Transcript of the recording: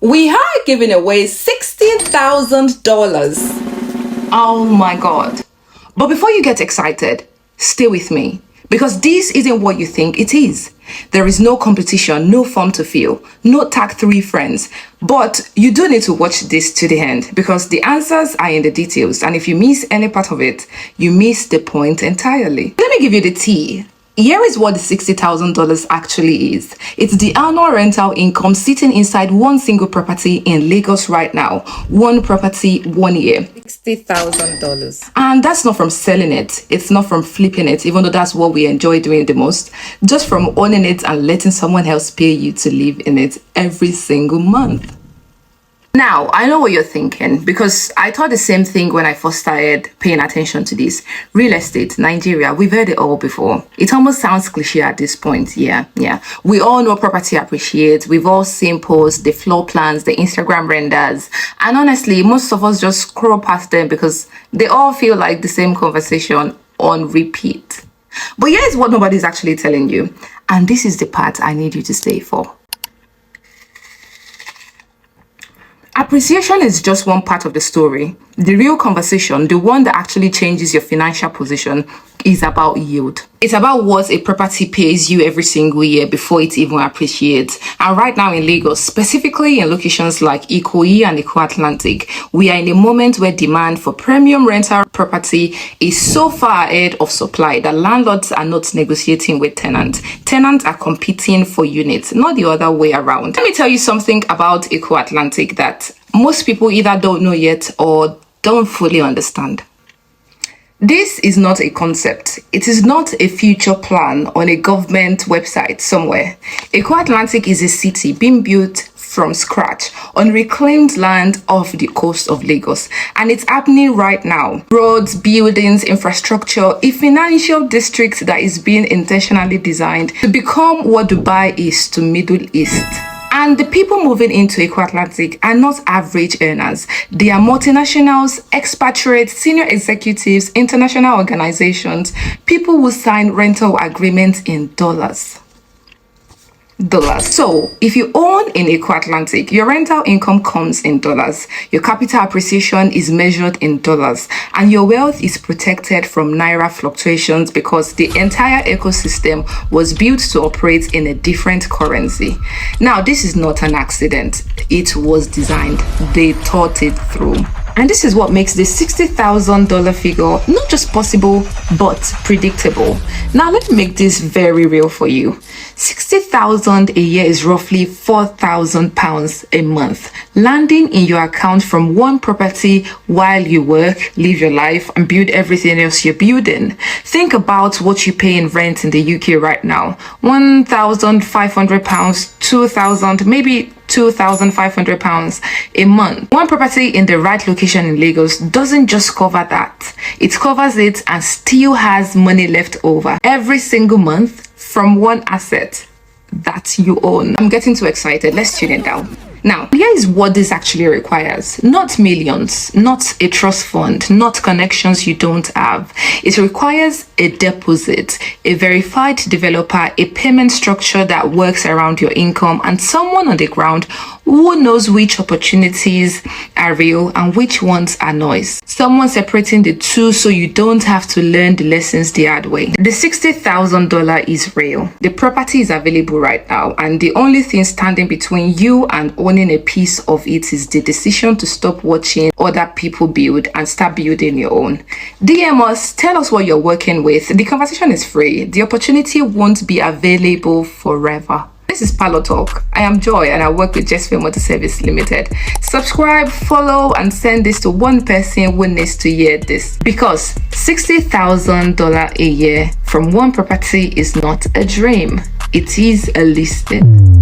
We are giving away $60,000. Oh my God. But before you get excited, stay with me, because this isn't what you think it is. There is no competition, no form to fill, no tag 3 friends. But you do need to watch this to the end, because the answers are in the details. And if you miss any part of it, you miss the point entirely. Let me give you the tea. Here is what the $60,000 actually is. It's the annual rental income sitting inside one single property in Lagos right now. One property, 1 year. $60,000. And that's not from selling it. It's not from flipping it, even though that's what we enjoy doing the most. Just from owning it and letting someone else pay you to live in it every single month. Now, I know what you're thinking, because I thought the same thing when I first started paying attention to this. Real estate, Nigeria, we've heard it all before. It almost sounds cliche at this point. Yeah. We all know property appreciates. We've all seen posts, the floor plans, the Instagram renders. And honestly, most of us just scroll past them because they all feel like the same conversation on repeat. But here's what nobody's actually telling you. And this is the part I need you to stay for. Appreciation is just one part of the story. The real conversation, the one that actually changes your financial position, is about yield. It's about what a property pays you every single year before it even appreciates. And right now in Lagos, specifically in locations like Ikoyi and Eko Atlantic, we are in a moment where demand for premium rental property is so far ahead of supply that landlords are not negotiating with tenants. Tenants are competing for units, not the other way around. Let me tell you something about Eko Atlantic that most people either don't know yet or don't fully understand. This is not a concept. It is not a future plan on a government website somewhere. Eko Atlantic is a city being built from scratch on reclaimed land off the coast of Lagos, and it's happening right now. Roads, buildings, infrastructure, a financial district that is being intentionally designed to become what Dubai is to Middle East. And the people moving into Eko Atlantic are not average earners. They are multinationals, expatriates, senior executives, international organizations, people who sign rental agreements in dollars. So if you own in Eko Atlantic, your rental income comes in dollars, your capital appreciation is measured in dollars, and your wealth is protected from naira fluctuations because the entire ecosystem was built to operate in a different currency. Now, this is not an accident. It was designed. They thought it through. And this is what makes this $60,000 figure not just possible, but predictable. Now, let me make this very real for you. 60,000 a year is roughly 4,000 pounds a month, landing in your account from one property while you work, live your life, and build everything else you're building. Think about what you pay in rent in the UK right now. 1,500 pounds, 2,000, maybe £2,500 a month. One property in the right location in Lagos doesn't just cover that. It covers it and still has money left over every single month from one asset that you own. I'm getting too excited. Let's tune it down. Now, here is what this actually requires. Not millions, not a trust fund, not connections you don't have. It requires a deposit, a verified developer, a payment structure that works around your income, and someone on the ground who knows which opportunities are real and which ones are noise. Someone separating the two so you don't have to learn the lessons the hard way. The $60,000 is real. The property is available right now, and the only thing standing between you and owning a piece of it is the decision to stop watching other people build and start building your own. DM us, tell us what you're working with. The conversation is free. The opportunity won't be available forever. This is Parlour Talk. I am Joy and I work with JESFEM Motor Service Limited. Subscribe, follow, and send this to one person who needs to hear this, because $60,000 a year from one property is not a dream. It is a listing.